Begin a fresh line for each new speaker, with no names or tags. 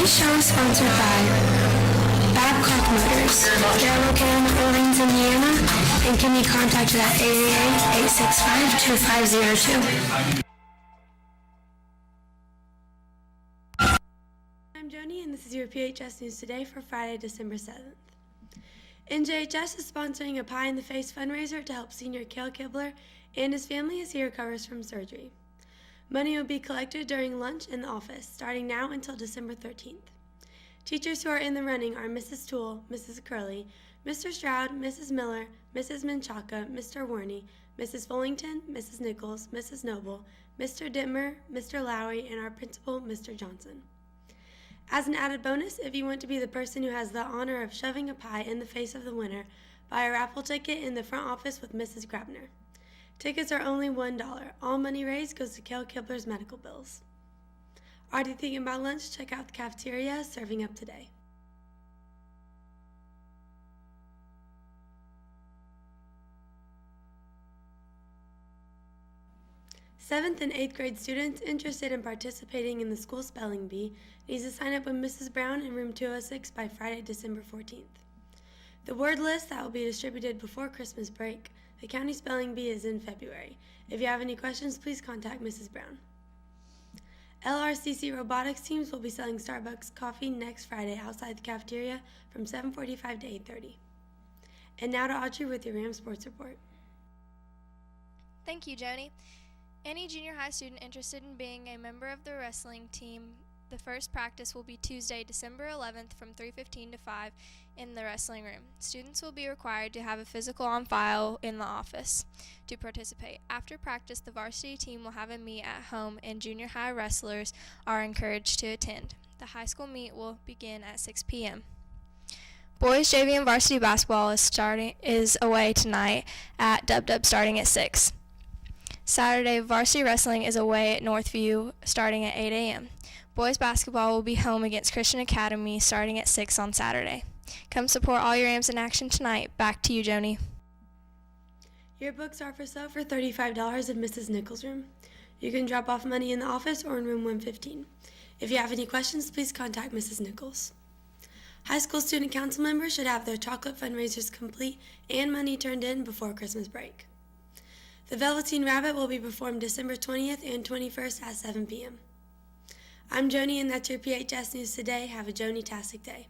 show is sponsored by Babcock Motors. They're located in Orleans, Indiana, and can be contacted at 888-865-2502. I'm Joni, and this is your PHS News Today for Friday, December 7th. NJHS is sponsoring a Pie in the Face fundraiser to help senior Cale Kibler and his family as he recovers from surgery. Money will be collected during lunch in the office, starting now until December 13th. Teachers who are in the running are Mrs. Toole, Mrs. Curley, Mr. Stroud, Mrs. Miller, Mrs. Menchaca, Mr. Warney, Mrs. Fullington, Mrs. Nichols, Mrs. Noble, Mr. Dittmer, Mr. Lowry, and our principal, Mr. Johnson. As an added bonus, if you want to be the person who has the honor of shoving a pie in the face of the winner, buy a raffle ticket in the front office with Mrs. Grabner. Tickets are only $1. All money raised goes to Cale Kibler's medical bills. Already thinking about lunch? Check out the cafeteria serving up today. Seventh and 8th grade students interested in participating in the school spelling bee needs to sign up with Mrs. Brown in room 206 by Friday, December 14th. The word list that will be distributed before Christmas break. The county spelling bee is in February. If you have any questions, please contact Mrs. Brown. LRCC robotics teams will be selling Starbucks coffee next Friday outside the cafeteria from 7:45 to 8:30. And now to Audrey with your Ram Sports Report.
Thank you, Joni. Any junior high student interested in being a member of the wrestling team, the first practice will be Tuesday, December 11th from 3:15 to 5 in the wrestling room. Students will be required to have a physical on file in the office to participate. After practice, the varsity team will have a meet at home and junior high wrestlers are encouraged to attend. The high school meet will begin at 6 p.m. Boys JV and varsity basketball is away tonight at Dub Dub starting at 6. Saturday, varsity wrestling is away at Northview starting at 8 a.m. Boys basketball will be home against Christian Academy starting at 6 on Saturday. Come support all your Rams in action tonight. Back to you, Joni.
Your books are for sale for $35 in Mrs. Nichols' room. You can drop off money in the office or in room 115. If you have any questions, please contact Mrs. Nichols. High school student council members should have their chocolate fundraisers complete and money turned in before Christmas break. The Velveteen Rabbit will be performed December 20th and 21st at 7 p.m. I'm Joni, and that's your PHS News Today. Have a Joni-tastic day.